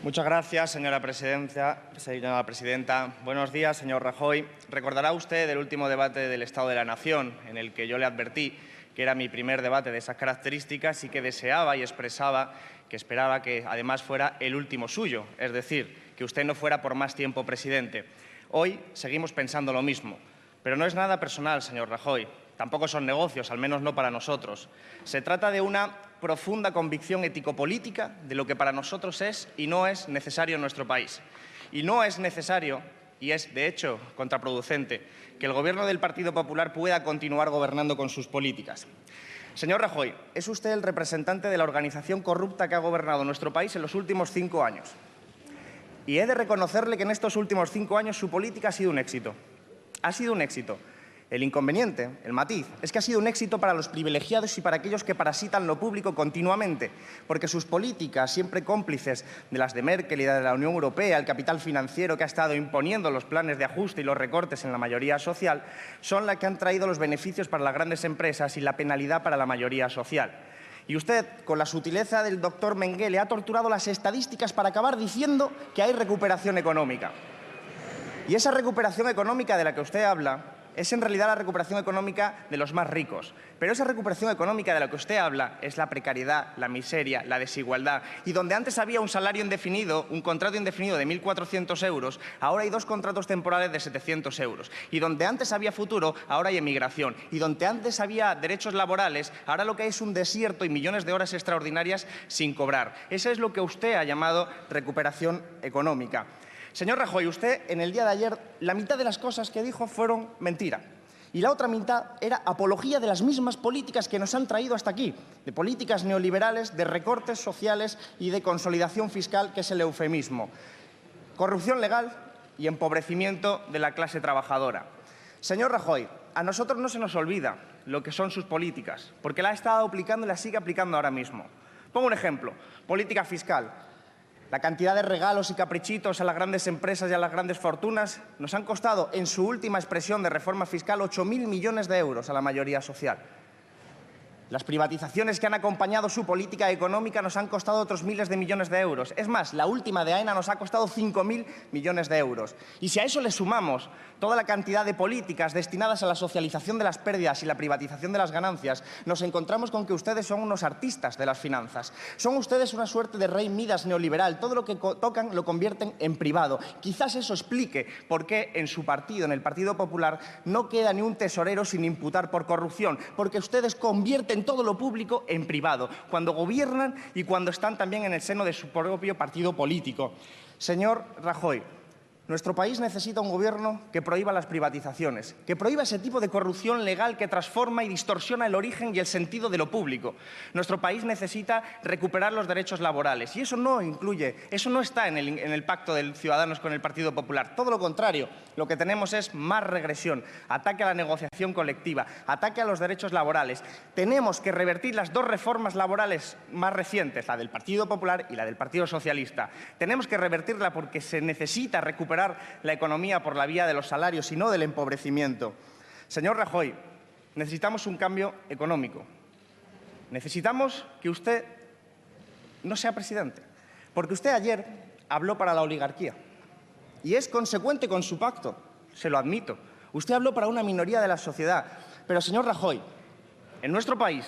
Muchas gracias, señora presidenta. Buenos días, señor Rajoy. Recordará usted el último debate del Estado de la Nación, en el que yo le advertí que era mi primer debate de esas características y que deseaba y expresaba que esperaba que, además, fuera el último suyo, es decir, que usted no fuera por más tiempo presidente. Hoy seguimos pensando lo mismo, pero no es nada personal, señor Rajoy. Tampoco son negocios, al menos no para nosotros. Se trata de una profunda convicción ético-política de lo que para nosotros es y no es necesario en nuestro país. Y no es necesario, y es de hecho contraproducente, que el Gobierno del Partido Popular pueda continuar gobernando con sus políticas. Señor Rajoy, es usted el representante de la organización corrupta que ha gobernado nuestro país en los últimos 5 años. Y he de reconocerle que en estos últimos 5 años su política ha sido un éxito. Ha sido un éxito. El inconveniente, el matiz, es que ha sido un éxito para los privilegiados y para aquellos que parasitan lo público continuamente, porque sus políticas, siempre cómplices de las de Merkel y de la Unión Europea, el capital financiero que ha estado imponiendo los planes de ajuste y los recortes en la mayoría social, son las que han traído los beneficios para las grandes empresas y la penalidad para la mayoría social. Y usted, con la sutileza del doctor Mengele, ha torturado las estadísticas para acabar diciendo que hay recuperación económica. Y esa recuperación económica de la que usted habla es en realidad la recuperación económica de los más ricos. Pero esa recuperación económica de la que usted habla es la precariedad, la miseria, la desigualdad. Y donde antes había un salario indefinido, un contrato indefinido de 1.400 euros, ahora hay 2 contratos temporales de 700 euros. Y donde antes había futuro, ahora hay emigración. Y donde antes había derechos laborales, ahora lo que hay es un desierto y millones de horas extraordinarias sin cobrar. Eso es lo que usted ha llamado recuperación económica. Señor Rajoy, usted en el día de ayer, la mitad de las cosas que dijo fueron mentira. Y la otra mitad era apología de las mismas políticas que nos han traído hasta aquí, de políticas neoliberales, de recortes sociales y de consolidación fiscal, que es el eufemismo. Corrupción legal y empobrecimiento de la clase trabajadora. Señor Rajoy, a nosotros no se nos olvida lo que son sus políticas, porque la ha estado aplicando y la sigue aplicando ahora mismo. Pongo un ejemplo, política fiscal. La cantidad de regalos y caprichitos a las grandes empresas y a las grandes fortunas nos han costado, en su última expresión de reforma fiscal, 8.000 millones de euros a la mayoría social. Las privatizaciones que han acompañado su política económica nos han costado otros miles de millones de euros. Es más, la última de AENA nos ha costado 5.000 millones de euros. Y si a eso le sumamos toda la cantidad de políticas destinadas a la socialización de las pérdidas y la privatización de las ganancias, nos encontramos con que ustedes son unos artistas de las finanzas. Son ustedes una suerte de rey Midas neoliberal. Todo lo que tocan lo convierten en privado. Quizás eso explique por qué en su partido, en el Partido Popular, no queda ni un tesorero sin imputar por corrupción. Porque ustedes convierten todo lo público en privado, cuando gobiernan y cuando están también en el seno de su propio partido político. Señor Rajoy, nuestro país necesita un gobierno que prohíba las privatizaciones, que prohíba ese tipo de corrupción legal que transforma y distorsiona el origen y el sentido de lo público. Nuestro país necesita recuperar los derechos laborales y eso no está en el pacto de Ciudadanos con el Partido Popular. Todo lo contrario, lo que tenemos es más regresión, ataque a la negociación colectiva, ataque a los derechos laborales. Tenemos que revertir las 2 reformas laborales más recientes, la del Partido Popular y la del Partido Socialista. Tenemos que revertirla porque se necesita recuperar la economía por la vía de los salarios y no del empobrecimiento. Señor Rajoy, necesitamos un cambio económico. Necesitamos que usted no sea presidente, porque usted ayer habló para la oligarquía y es consecuente con su pacto, se lo admito. Usted habló para una minoría de la sociedad, pero, señor Rajoy, en nuestro país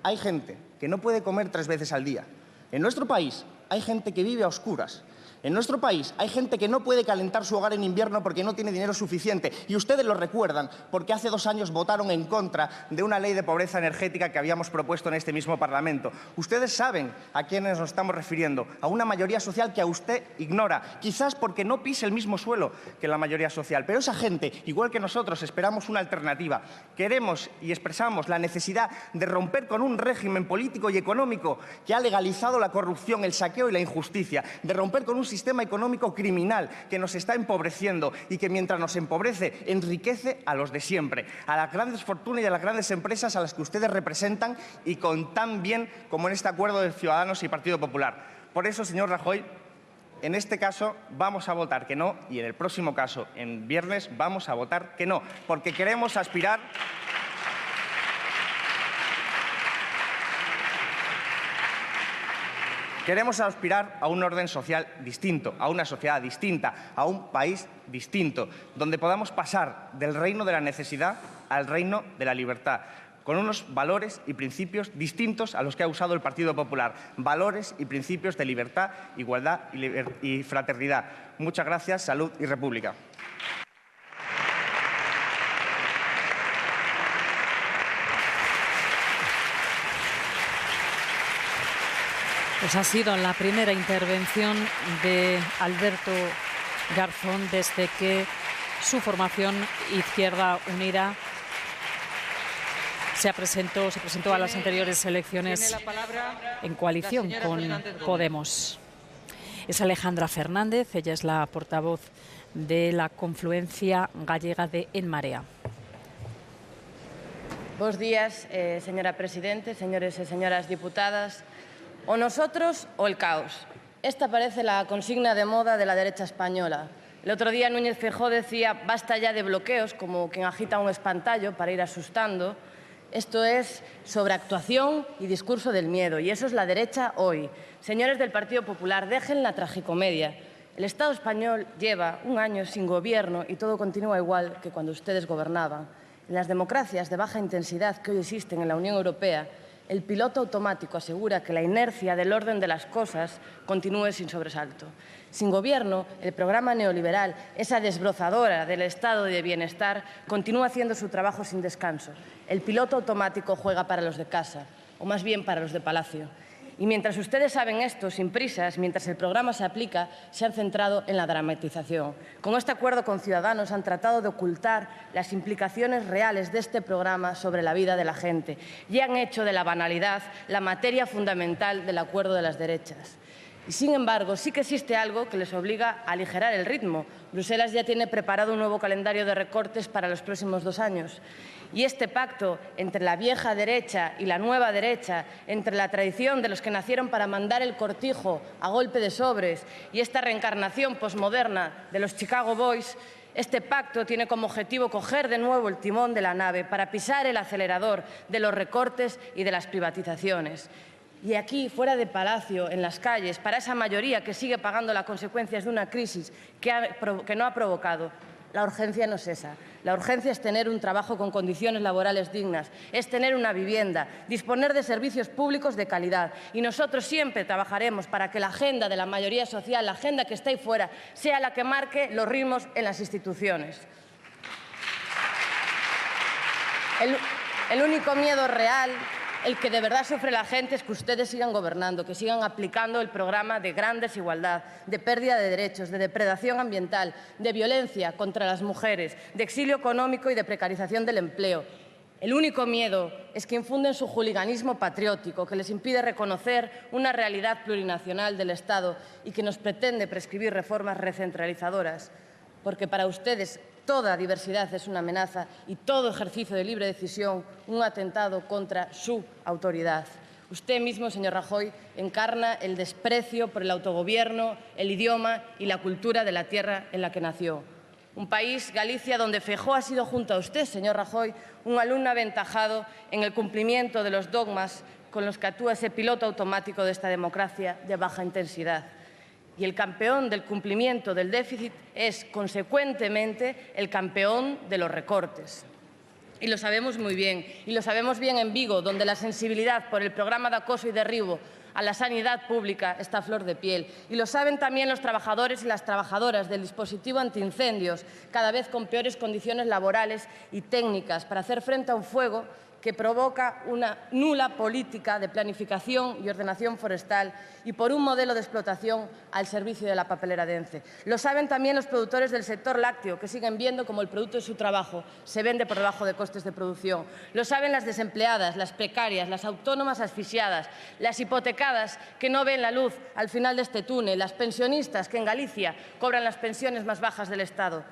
hay gente que no puede comer 3 veces al día. En nuestro país hay gente que vive a oscuras. En nuestro país hay gente que no puede calentar su hogar en invierno porque no tiene dinero suficiente. Y ustedes lo recuerdan porque hace 2 años votaron en contra de una ley de pobreza energética que habíamos propuesto en este mismo Parlamento. Ustedes saben a quiénes nos estamos refiriendo, a una mayoría social que a usted ignora, quizás porque no pise el mismo suelo que la mayoría social. Pero esa gente, igual que nosotros, esperamos una alternativa. Queremos y expresamos la necesidad de romper con un régimen político y económico que ha legalizado la corrupción, el saqueo y la injusticia, de romper con un sistema económico criminal que nos está empobreciendo y que, mientras nos empobrece, enriquece a los de siempre, a las grandes fortunas y a las grandes empresas a las que ustedes representan y con tan bien como en este acuerdo de Ciudadanos y Partido Popular. Por eso, señor Rajoy, en este caso vamos a votar que no y en el próximo caso, en viernes, vamos a votar que no, porque queremos aspirar Queremos aspirar a un orden social distinto, a una sociedad distinta, a un país distinto, donde podamos pasar del reino de la necesidad al reino de la libertad, con unos valores y principios distintos a los que ha usado el Partido Popular. Valores y principios de libertad, igualdad y fraternidad. Muchas gracias. Salud y República. Pues ha sido la primera intervención de Alberto Garzón desde que su formación Izquierda Unida se presentó a las anteriores elecciones en coalición con Podemos. Es Alejandra Fernández, ella es la portavoz de la confluencia gallega de En Marea. Buenos días, señora Presidente, señores y señoras diputadas. O nosotros o el caos. Esta parece la consigna de moda de la derecha española. El otro día Núñez Feijóo decía basta ya de bloqueos, como quien agita un espantallo para ir asustando. Esto es sobreactuación y discurso del miedo, y eso es la derecha hoy. Señores del Partido Popular, dejen la tragicomedia. El Estado español lleva un año sin gobierno y todo continúa igual que cuando ustedes gobernaban. En las democracias de baja intensidad que hoy existen en la Unión Europea, el piloto automático asegura que la inercia del orden de las cosas continúe sin sobresalto. Sin gobierno, el programa neoliberal, esa desbrozadora del estado de bienestar, continúa haciendo su trabajo sin descanso. El piloto automático juega para los de casa, o más bien para los de Palacio. Y mientras ustedes saben esto, sin prisas, mientras el programa se aplica, se han centrado en la dramatización. Con este acuerdo con Ciudadanos han tratado de ocultar las implicaciones reales de este programa sobre la vida de la gente y han hecho de la banalidad la materia fundamental del acuerdo de las derechas. Y, sin embargo, sí que existe algo que les obliga a aligerar el ritmo. Bruselas ya tiene preparado un nuevo calendario de recortes para los próximos 2 años. Y este pacto entre la vieja derecha y la nueva derecha, entre la tradición de los que nacieron para mandar el cortijo a golpe de sobres y esta reencarnación posmoderna de los Chicago Boys, este pacto tiene como objetivo coger de nuevo el timón de la nave para pisar el acelerador de los recortes y de las privatizaciones. Y aquí, fuera de Palacio, en las calles, para esa mayoría que sigue pagando las consecuencias de una crisis que no ha provocado, la urgencia no es esa. La urgencia es tener un trabajo con condiciones laborales dignas, es tener una vivienda, disponer de servicios públicos de calidad. Y nosotros siempre trabajaremos para que la agenda de la mayoría social, la agenda que está ahí fuera, sea la que marque los ritmos en las instituciones. El único miedo real, el que de verdad sufre la gente, es que ustedes sigan gobernando, que sigan aplicando el programa de gran desigualdad, de pérdida de derechos, de depredación ambiental, de violencia contra las mujeres, de exilio económico y de precarización del empleo. El único miedo es que infunden su juliganismo patriótico, que les impide reconocer una realidad plurinacional del Estado y que nos pretende prescribir reformas recentralizadoras. Porque para ustedes toda diversidad es una amenaza y todo ejercicio de libre decisión un atentado contra su autoridad. Usted mismo, señor Rajoy, encarna el desprecio por el autogobierno, el idioma y la cultura de la tierra en la que nació. Un país, Galicia, donde Feijóo ha sido junto a usted, señor Rajoy, un alumno aventajado en el cumplimiento de los dogmas con los que actúa ese piloto automático de esta democracia de baja intensidad. Y el campeón del cumplimiento del déficit es, consecuentemente, el campeón de los recortes. Y lo sabemos muy bien. Y lo sabemos bien en Vigo, donde la sensibilidad por el programa de acoso y derribo a la sanidad pública está a flor de piel. Y lo saben también los trabajadores y las trabajadoras del dispositivo antiincendios, cada vez con peores condiciones laborales y técnicas para hacer frente a un fuego que provoca una nula política de planificación y ordenación forestal y por un modelo de explotación al servicio de la papelera de ENCE. Lo saben también los productores del sector lácteo, que siguen viendo como el producto de su trabajo se vende por debajo de costes de producción. Lo saben las desempleadas, las precarias, las autónomas asfixiadas, las hipotecadas que no ven la luz al final de este túnel, las pensionistas que en Galicia cobran las pensiones más bajas del Estado.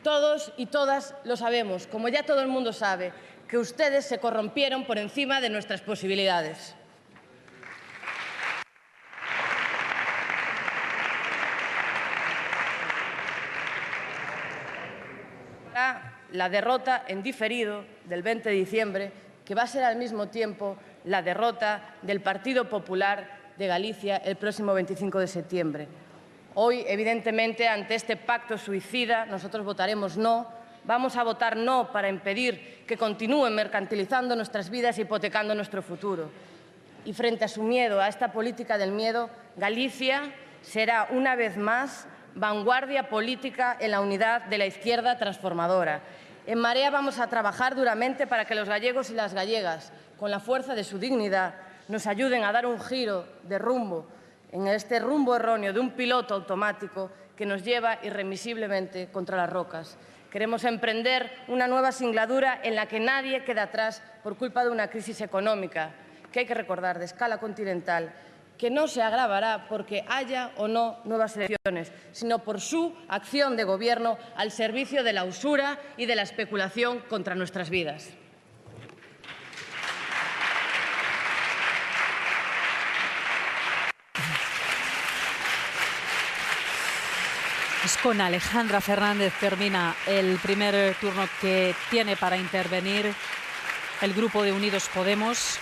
Todos y todas lo sabemos, como ya todo el mundo sabe, que ustedes se corrompieron por encima de nuestras posibilidades. La derrota en diferido del 20 de diciembre, que va a ser al mismo tiempo la derrota del Partido Popular de Galicia el próximo 25 de septiembre. Hoy, evidentemente, ante este pacto suicida, nosotros votaremos no. Vamos a votar no para impedir que continúen mercantilizando nuestras vidas e hipotecando nuestro futuro. Y frente a su miedo, a esta política del miedo, Galicia será una vez más vanguardia política en la unidad de la izquierda transformadora. En Marea vamos a trabajar duramente para que los gallegos y las gallegas, con la fuerza de su dignidad, nos ayuden a dar un giro de rumbo en este rumbo erróneo de un piloto automático que nos lleva irremisiblemente contra las rocas. Queremos emprender una nueva singladura en la que nadie queda atrás por culpa de una crisis económica que hay que recordar de escala continental, que no se agravará porque haya o no nuevas elecciones, sino por su acción de gobierno al servicio de la usura y de la especulación contra nuestras vidas. Pues con Alejandra Fernández termina el primer turno que tiene para intervenir el grupo de Unidos Podemos.